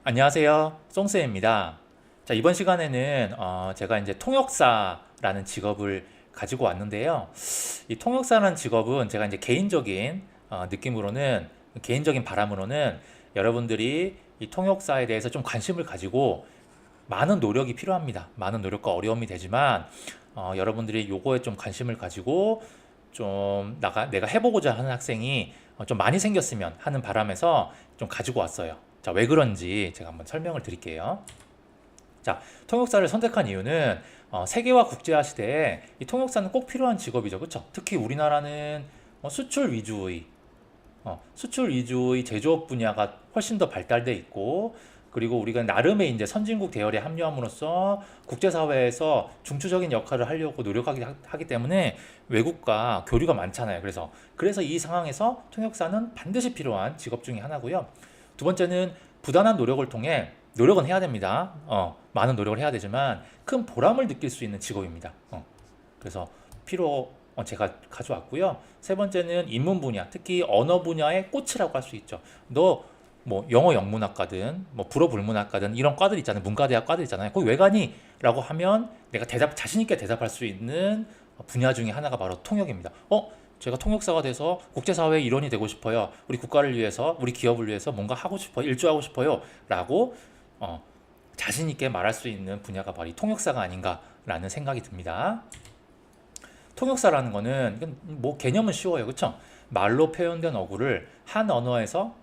안녕하세요. 송쌤입니다. 자, 이번 시간에는 제가 이제 통역사라는 직업을 가지고 왔는데요. 이 통역사라는 직업은 제가 이제 개인적인 느낌으로는, 개인적인 바람으로는 여러분들이 이 통역사에 대해서 좀 관심을 가지고 많은 노력이 필요합니다. 많은 노력과 어려움이 되지만 여러분들이 요거에 좀 관심을 가지고 좀 내가 해보고자 하는 학생이 좀 많이 생겼으면 하는 바람에서 좀 가지고 왔어요. 자, 왜 그런지 제가 한번 설명을 드릴게요. 자, 통역사를 선택한 이유는 세계화 국제화 시대에 이 통역사는 꼭 필요한 직업이죠. 그렇죠? 특히 우리나라는 수출 위주의 제조업 분야가 훨씬 더 발달돼 있고, 그리고 우리가 나름의 이제 선진국 대열에 합류함으로써 국제사회에서 중추적인 역할을 하려고 하기 때문에 외국과 교류가 많잖아요. 그래서 이 상황에서 통역사는 반드시 필요한 직업 중에 하나고요. 두 번째는 부단한 노력을 통해 노력은 해야 됩니다. 많은 노력을 해야 되지만 큰 보람을 느낄 수 있는 직업입니다. 그래서 제가 가져왔고요. 세 번째는 인문 분야, 특히 언어 분야의 꽃이라고 할 수 있죠. 너 뭐 영어 영문학과든 뭐 불어 불문학과든 이런 과들 있잖아요. 문과대학 과들 있잖아요. 거기 왜 가니? 라고 하면 내가 자신 있게 대답할 수 있는 분야 중에 하나가 바로 통역입니다. 제가 통역사가 돼서 국제사회의 일원이 되고 싶어요. 우리 국가를 위해서, 우리 기업을 위해서 뭔가 하고 싶어요. 일조하고 싶어요. 라고 어, 자신 있게 말할 수 있는 분야가 바로 이 통역사가 아닌가라는 생각이 듭니다. 통역사라는 거는 뭐 개념은 쉬워요. 그렇죠? 말로 표현된 어구를 한 언어에서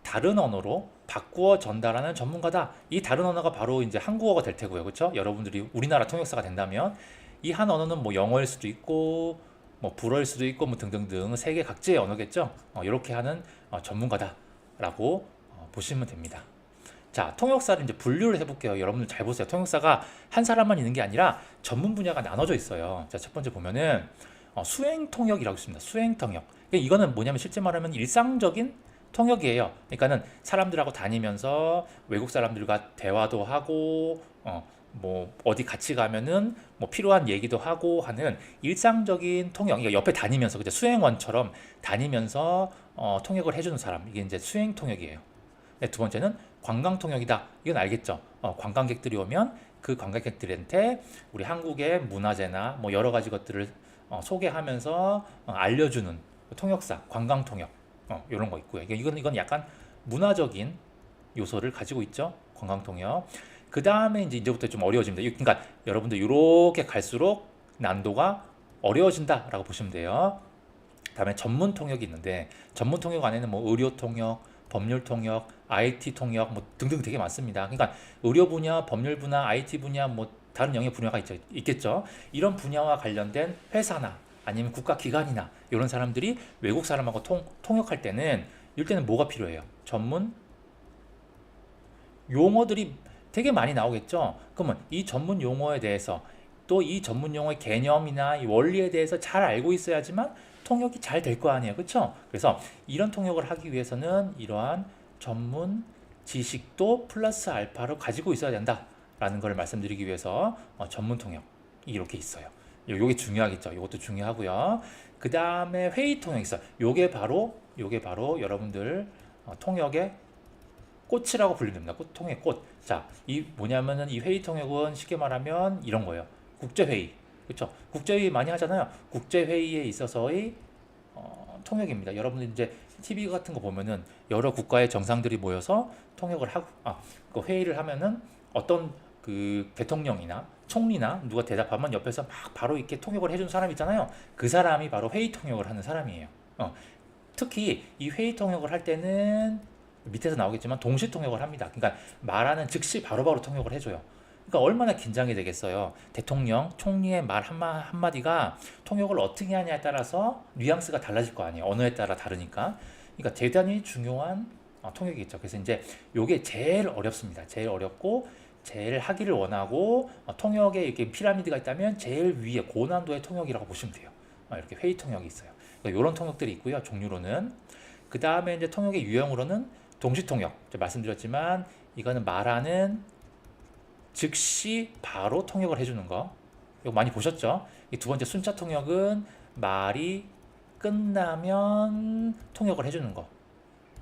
다른 언어로 바꾸어 전달하는 전문가다. 이 다른 언어가 바로 이제 한국어가 될 테고요. 그렇죠? 여러분들이 우리나라 통역사가 된다면 이 한 언어는 뭐 영어일 수도 있고 뭐 불어일 수도 있고 뭐 등등등 세계 각지의 언어겠죠. 이렇게 하는 전문가다라고 보시면 됩니다. 자, 통역사를 이제 분류를 해볼게요. 여러분들 잘 보세요. 통역사가 한 사람만 있는 게 아니라 전문 분야가 나눠져 있어요. 자, 첫 번째 보면은 수행 통역이라고 있습니다. 수행 통역. 이거는 뭐냐면 실제 말하면 일상적인 통역이에요. 그러니까는 사람들하고 다니면서 외국 사람들과 대화도 하고 뭐 어디 같이 가면은 뭐 필요한 얘기도 하고 하는 일상적인 통역. 그러니까 옆에 다니면서 그죠? 수행원처럼 다니면서 통역을 해주는 사람. 이게 이제 수행 통역이에요. 네, 두 번째는 관광 통역이다. 이건 알겠죠? 관광객들이 오면 그 관광객들한테 우리 한국의 문화재나 뭐 여러 가지 것들을 소개하면서 알려주는 통역사, 관광 통역. 이런 거 있고요. 이건 약간 문화적인 요소를 가지고 있죠. 관광 통역. 그 다음에 이제부터 좀 어려워집니다. 그러니까 여러분들 이렇게 갈수록 난도가 어려워진다라고 보시면 돼요. 다음에 전문 통역이 있는데 전문 통역 안에는 뭐 의료 통역, 법률 통역, IT 통역 뭐 등등 되게 많습니다. 그러니까 의료 분야, 법률 분야, IT 분야 뭐 다른 영역 분야가 있겠죠. 이런 분야와 관련된 회사나 아니면 국가 기관이나 이런 사람들이 외국 사람하고 통역할 때는 이럴 때는 뭐가 필요해요? 전문 용어들이 되게 많이 나오겠죠. 그러면 이 전문 용어에 대해서 또 이 전문 용어의 개념이나 이 원리에 대해서 잘 알고 있어야지만 통역이 잘 될 거 아니에요. 그렇죠? 그래서 이런 통역을 하기 위해서는 이러한 전문 지식도 플러스 알파로 가지고 있어야 된다라는 걸 말씀드리기 위해서 전문 통역 이렇게 있어요. 요게 중요하겠죠. 이것도 중요하고요. 그 다음에 회의 통역 있어요. 요게 바로 여러분들 통역의 꽃이라고 불립니다. 통역 꽃. 자, 이 뭐냐면은 이 회의 통역은 쉽게 말하면 이런 거예요. 국제회의. 그렇죠? 국제회의 많이 하잖아요. 국제회의에 있어서의 통역입니다. 여러분들 이제 TV 같은 거 보면은 여러 국가의 정상들이 모여서 통역을 하고, 그 회의를 하면은 어떤 그 대통령이나 총리나 누가 대답하면 옆에서 막 바로 이렇게 통역을 해준 사람 있잖아요. 그 사람이 바로 회의 통역을 하는 사람이에요. 특히 이 회의 통역을 할 때는 밑에서 나오겠지만 동시 통역을 합니다. 그러니까 말하는 즉시 바로바로 통역을 해줘요. 그러니까 얼마나 긴장이 되겠어요. 대통령, 총리의 말 한마디가 통역을 어떻게 하냐에 따라서 뉘앙스가 달라질 거 아니에요. 언어에 따라 다르니까. 그러니까 대단히 중요한 통역이겠죠. 그래서 이제 이게 제일 어렵습니다. 제일 어렵고 제일 하기를 원하고 통역에 이렇게 피라미드가 있다면 제일 위에 고난도의 통역이라고 보시면 돼요. 이렇게 회의 통역이 있어요. 그러니까 이런 통역들이 있고요. 종류로는 그 다음에 이제 통역의 유형으로는 동시 통역. 제가 말씀드렸지만 이거는 말하는 즉시 바로 통역을 해주는 거. 이거 많이 보셨죠? 이 두 번째 순차 통역은 말이 끝나면 통역을 해주는 거.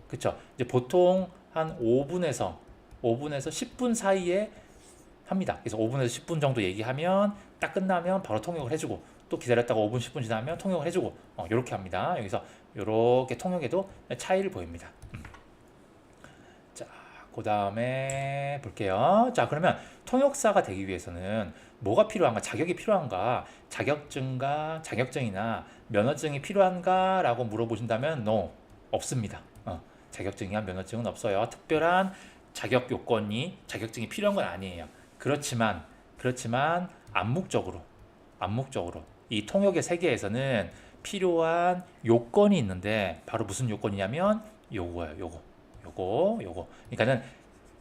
그쵸? 이제 보통 한 5분에서 5분에서 10분 사이에 합니다. 그래서 5분에서 10분 정도 얘기하면 딱 끝나면 바로 통역을 해주고 또 기다렸다가 5분, 10분 지나면 통역을 해주고 이렇게 합니다. 여기서 이렇게 통역에도 차이를 보입니다. 자, 그 다음에 볼게요. 자, 그러면 통역사가 되기 위해서는 뭐가 필요한가? 자격이 필요한가? 자격증이나 면허증이 필요한가? 라고 물어보신다면 no, 없습니다. 자격증이나 면허증은 없어요. 특별한 자격증이 필요한 건 아니에요. 그렇지만 암묵적으로 이 통역의 세계에서는 필요한 요건이 있는데 바로 무슨 요건이냐면 요거예요. 요거. 그러니까는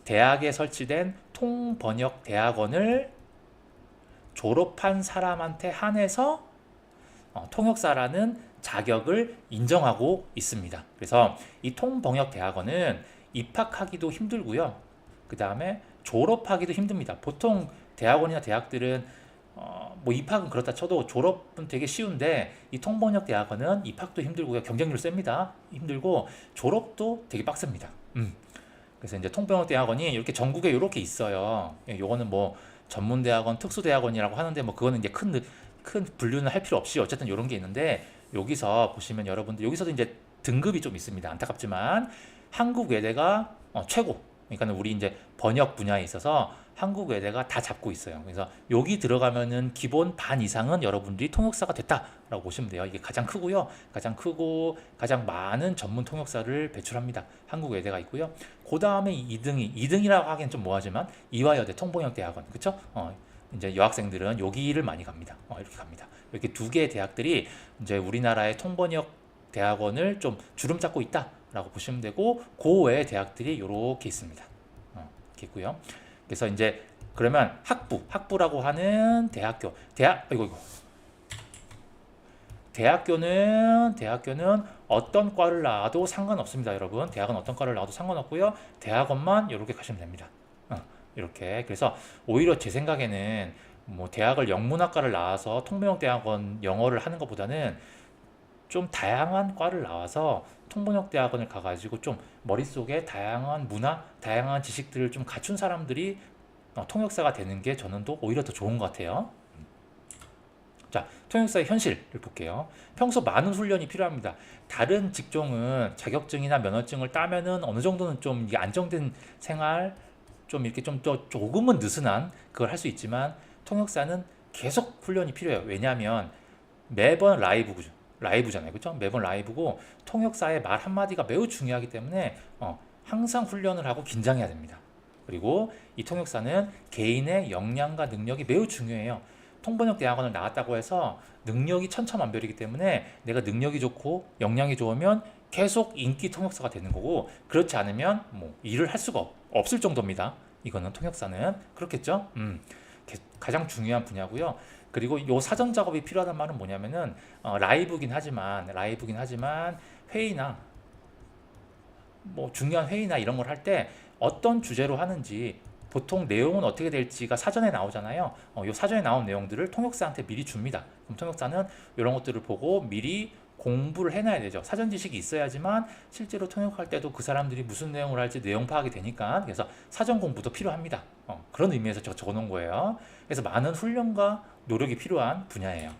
대학에 설치된 통번역 대학원을 졸업한 사람한테 한해서 통역사라는 자격을 인정하고 있습니다. 그래서 이 통번역 대학원은 입학하기도 힘들고요. 그 다음에 졸업하기도 힘듭니다. 보통 대학원이나 대학들은 뭐 입학은 그렇다 쳐도 졸업은 되게 쉬운데 이 통번역 대학원은 입학도 힘들고요. 경쟁률 셉니다. 힘들고 졸업도 되게 빡셉니다. 그래서 이제 통번역 대학원이 이렇게 전국에 이렇게 있어요. 요거는 뭐 전문대학원, 특수대학원이라고 하는데 뭐 그거는 이제 큰 분류는 할 필요 없이 어쨌든 이런 게 있는데 여기서 보시면 여러분들 여기서도 이제 등급이 좀 있습니다. 안타깝지만 한국외대가 최고. 그러니까 우리 이제 번역 분야에 있어서 한국외대가 다 잡고 있어요. 그래서 여기 들어가면은 기본 반 이상은 여러분들이 통역사가 됐다라고 보시면 돼요. 이게 가장 크고요. 가장 크고 가장 많은 전문 통역사를 배출합니다. 한국외대가 있고요. 그 다음에 2등이라고 하기엔 좀 뭐하지만 이화여대 통번역대학원, 그쵸? 이제 여학생들은 여기를 많이 갑니다. 이렇게 갑니다. 이렇게 두 개의 대학들이 이제 우리나라의 통번역 대학원을 좀 주름 잡고 있다라고 보시면 되고, 그 외의 대학들이 이렇게 있습니다. 이렇게 있고요. 그래서 이제 그러면 학부라고 하는 대학교는 어떤 과를 나와도 상관없습니다, 여러분. 대학은 어떤 과를 나와도 상관없고요. 대학원만 이렇게 가시면 됩니다. 이렇게. 그래서 오히려 제 생각에는 뭐 대학을 영문학과를 나와서 통번역 대학원 영어를 하는 것보다는 좀 다양한 과를 나와서 통번역 대학원을 가가지고 좀 머릿속에 다양한 문화, 다양한 지식들을 좀 갖춘 사람들이 통역사가 되는 게 저는 또 오히려 더 좋은 것 같아요. 자, 통역사의 현실을 볼게요. 평소 많은 훈련이 필요합니다. 다른 직종은 자격증이나 면허증을 따면은 어느 정도는 좀 안정된 생활, 좀 이렇게 좀 더 조금은 느슨한 그걸 할 수 있지만 통역사는 계속 훈련이 필요해요. 왜냐하면 매번 라이브잖아요, 그렇죠? 매번 라이브고 통역사의 말 한마디가 매우 중요하기 때문에 항상 훈련을 하고 긴장해야 됩니다. 그리고 이 통역사는 개인의 역량과 능력이 매우 중요해요. 통번역 대학원을 나왔다고 해서 능력이 천차만별이기 때문에 내가 능력이 좋고 역량이 좋으면 계속 인기 통역사가 되는 거고, 그렇지 않으면 뭐 일을 할 수가 없을 정도입니다. 이거는 통역사는 그렇겠죠? 가장 중요한 분야고요. 그리고 요 사전 작업이 필요하다는 말은 뭐냐면은 라이브긴 하지만 회의나 뭐 중요한 회의나 이런 걸 할 때 어떤 주제로 하는지, 보통 내용은 어떻게 될지가 사전에 나오잖아요. 요 사전에 나온 내용들을 통역사한테 미리 줍니다. 그럼 통역사는 이런 것들을 보고 미리 공부를 해놔야 되죠. 사전 지식이 있어야지만 실제로 통역할 때도 그 사람들이 무슨 내용을 할지 내용 파악이 되니까. 그래서 사전 공부도 필요합니다. 그런 의미에서 제가 적어놓은 거예요. 그래서 많은 훈련과 노력이 필요한 분야예요.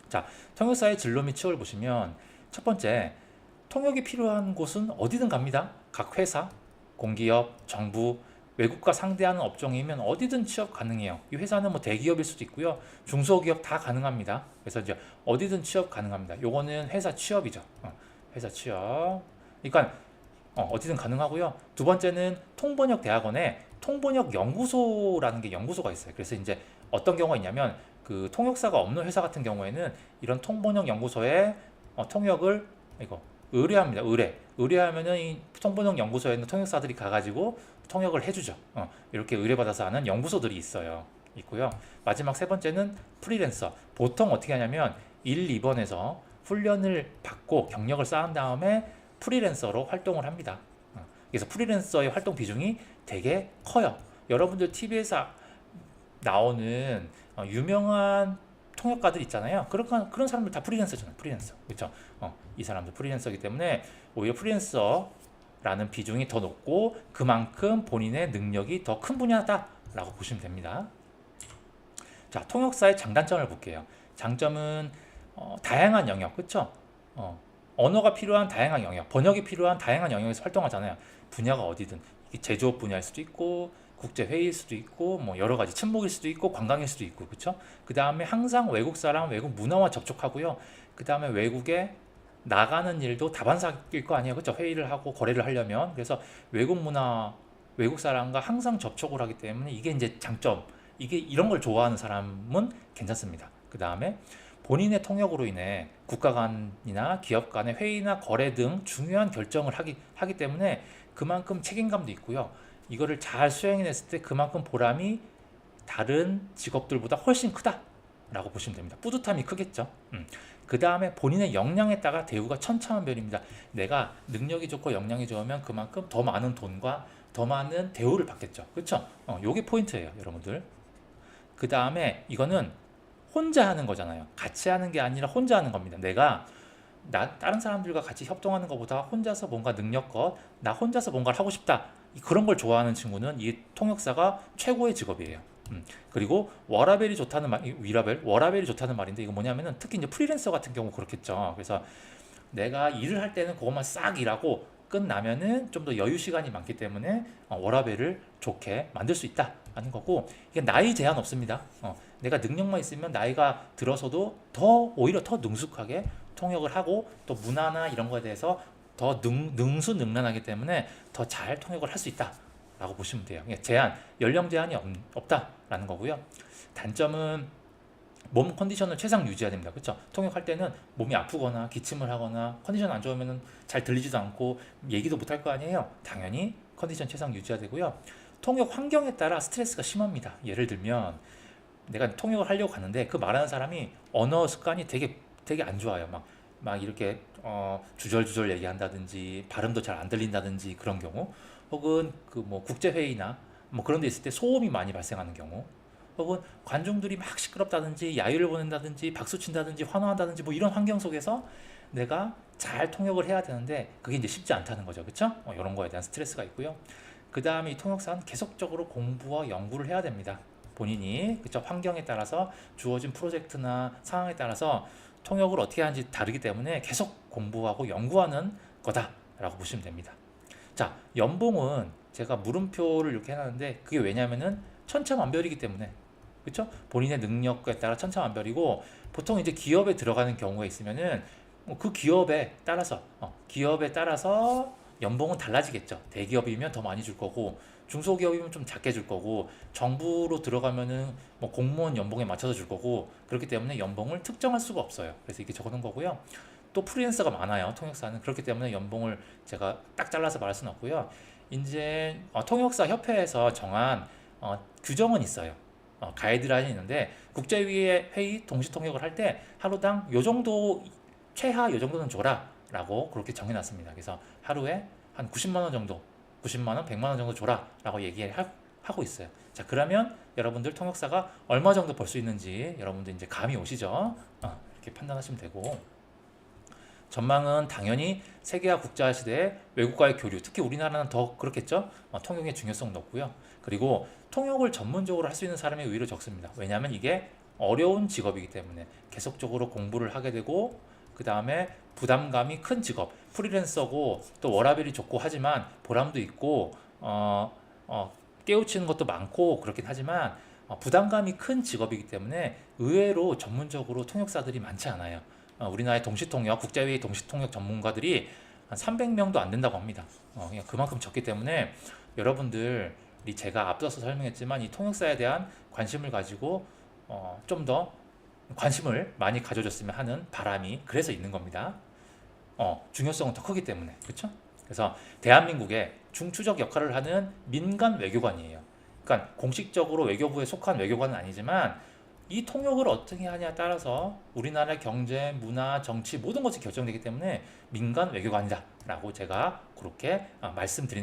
자, 통역사의 진로 및 취업을 보시면 첫 번째, 통역이 필요한 곳은 어디든 갑니다. 각 회사, 공기업, 정부, 외국과 상대하는 업종이면 어디든 취업 가능해요. 이 회사는 뭐 대기업일 수도 있고요. 중소기업 다 가능합니다. 그래서 이제 어디든 취업 가능합니다. 요거는 회사 취업이죠. 회사 취업. 그러니까 어디든 가능하고요. 두 번째는 통번역 대학원에 통번역 연구소라는 게 연구소가 있어요. 그래서 이제 어떤 경우가 있냐면 그 통역사가 없는 회사 같은 경우에는 이런 통번역 연구소에 통역을 의뢰합니다. 의뢰하면은 이 통번역 연구소에 있는 통역사들이 가가지고 통역을 해주죠. 이렇게 의뢰받아서 하는 연구소들이 있고요. 마지막 세 번째는 프리랜서. 보통 어떻게 하냐면 1, 2번에서 훈련을 받고 경력을 쌓은 다음에 프리랜서로 활동을 합니다. 그래서 프리랜서의 활동 비중이 되게 커요. 여러분들 TV에서 나오는 유명한 통역가들 있잖아요. 그런 사람들 다 프리랜서잖아요. 프리랜서. 그렇죠? 이 사람들 프리랜서이기 때문에 오히려 프리랜서 라는 비중이 더 높고 그만큼 본인의 능력이 더 큰 분야다라고 보시면 됩니다. 자, 통역사의 장단점을 볼게요. 장점은 다양한 영역, 그쵸? 언어가 필요한 다양한 영역, 번역이 필요한 다양한 영역에서 활동하잖아요. 분야가 어디든 이게 제조업 분야일 수도 있고 국제 회의일 수도 있고 뭐 여러 가지 친목일 수도 있고 관광일 수도 있고 그쵸? 그 다음에 항상 외국 사람, 외국 문화와 접촉하고요. 그 다음에 외국에 나가는 일도 다반사일 거 아니에요, 그쵸? 회의를 하고 거래를 하려면 그래서 외국 문화, 외국 사람과 항상 접촉을 하기 때문에 이게 이제 장점. 이게 이런 걸 좋아하는 사람은 괜찮습니다. 그 다음에 본인의 통역으로 인해 국가 간이나 기업 간의 회의나 거래 등 중요한 결정을 하기 때문에 그만큼 책임감도 있고요. 이거를 잘 수행해냈을 때 그만큼 보람이 다른 직업들보다 훨씬 크다라고 보시면 됩니다. 뿌듯함이 크겠죠. 그 다음에 본인의 역량에 따라 대우가 천차만별입니다. 내가 능력이 좋고 역량이 좋으면 그만큼 더 많은 돈과 더 많은 대우를 받겠죠. 그렇죠? 요게 포인트예요, 여러분들. 그 다음에 이거는 혼자 하는 거잖아요. 같이 하는 게 아니라 혼자 하는 겁니다. 내가 다른 사람들과 같이 협동하는 것보다 혼자서 뭔가 능력껏 나 혼자서 뭔가를 하고 싶다. 그런 걸 좋아하는 친구는 이 통역사가 최고의 직업이에요. 그리고 워라밸이 좋다는 말, 워라밸이 좋다는 말인데 이거 뭐냐면은 특히 이제 프리랜서 같은 경우 그렇겠죠. 그래서 내가 일을 할 때는 그것만 싹 일하고 끝나면은 좀 더 여유 시간이 많기 때문에 워라밸을 좋게 만들 수 있다라는 거고 이게 나이 제한 없습니다. 내가 능력만 있으면 나이가 들어서도 오히려 더 능숙하게 통역을 하고 또 문화나 이런 거에 대해서 더 능수능란하기 때문에 더 잘 통역을 할 수 있다라고 보시면 돼요. 연령 제한이 없다라는 거고요. 단점은 몸 컨디션을 최상 유지해야 됩니다. 그렇죠? 통역할 때는 몸이 아프거나 기침을 하거나 컨디션 안 좋으면 잘 들리지도 않고 얘기도 못 할 거 아니에요. 당연히 컨디션 최상 유지해야 되고요. 통역 환경에 따라 스트레스가 심합니다. 예를 들면 내가 통역을 하려고 가는데 그 말하는 사람이 언어 습관이 되게 안 좋아요. 막 이렇게 주절주절 얘기한다든지 발음도 잘 안 들린다든지 그런 경우 혹은 그 뭐 국제 회의나 뭐 그런 데 있을 때 소음이 많이 발생하는 경우 혹은 관중들이 막 시끄럽다든지 야유를 보낸다든지 박수 친다든지 환호한다든지 뭐 이런 환경 속에서 내가 잘 통역을 해야 되는데 그게 이제 쉽지 않다는 거죠. 그렇죠? 이런 거에 대한 스트레스가 있고요. 그 다음에 이 통역사는 계속적으로 공부와 연구를 해야 됩니다. 본인이 그쵸? 환경에 따라서 주어진 프로젝트나 상황에 따라서 통역을 어떻게 하는지 다르기 때문에 계속 공부하고 연구하는 거다라고 보시면 됩니다. 자, 연봉은 제가 물음표를 이렇게 해놨는데 그게 왜냐면은 천차만별이기 때문에 그렇죠? 본인의 능력에 따라 천차만별이고 보통 이제 기업에 들어가는 경우가 있으면은 그 기업에 따라서 연봉은 달라지겠죠. 대기업이면 더 많이 줄 거고 중소기업이면 좀 작게 줄 거고 정부로 들어가면은 뭐 공무원 연봉에 맞춰서 줄 거고 그렇기 때문에 연봉을 특정할 수가 없어요. 그래서 이렇게 적어놓은 거고요. 또 프리랜서가 많아요. 통역사는 그렇기 때문에 연봉을 제가 딱 잘라서 말할 수는 없고요. 이제 통역사 협회에서 정한 규정은 있어요. 가이드라인이 있는데 국제회의 동시 통역을 할 때 하루당 요 정도 최하 요 정도는 줘라 라고 그렇게 정해놨습니다. 그래서 하루에 한 90만 원 정도 90만 원, 100만 원 정도 줘라 라고 얘기하고 있어요. 자, 그러면 여러분들 통역사가 얼마 정도 벌 수 있는지 여러분들 이제 감이 오시죠? 이렇게 판단하시면 되고 전망은 당연히 세계화 국제화 시대에 외국과의 교류, 특히 우리나라는 더 그렇겠죠? 통역의 중요성 높고요. 그리고 통역을 전문적으로 할 수 있는 사람이 의외로 적습니다. 왜냐하면 이게 어려운 직업이기 때문에 계속적으로 공부를 하게 되고 그 다음에 부담감이 큰 직업, 프리랜서고 또 워라밸이 좋고 하지만 보람도 있고 깨우치는 것도 많고 그렇긴 하지만 부담감이 큰 직업이기 때문에 의외로 전문적으로 통역사들이 많지 않아요. 우리나라의 동시통역, 국제회의 동시통역 전문가들이 한 300명도 안 된다고 합니다. 그냥 그만큼 적기 때문에 여러분들이 제가 앞서서 설명했지만 이 통역사에 대한 관심을 가지고 좀 더 관심을 많이 가져줬으면 하는 바람이 그래서 있는 겁니다. 중요성은 더 크기 때문에 그렇죠? 그래서 대한민국의 중추적 역할을 하는 민간 외교관이에요. 그러니까 공식적으로 외교부에 속한 외교관은 아니지만 이 통역을 어떻게 하냐에 따라서 우리나라의 경제, 문화, 정치 모든 것이 결정되기 때문에 민간 외교관이다라고 제가 그렇게 말씀드린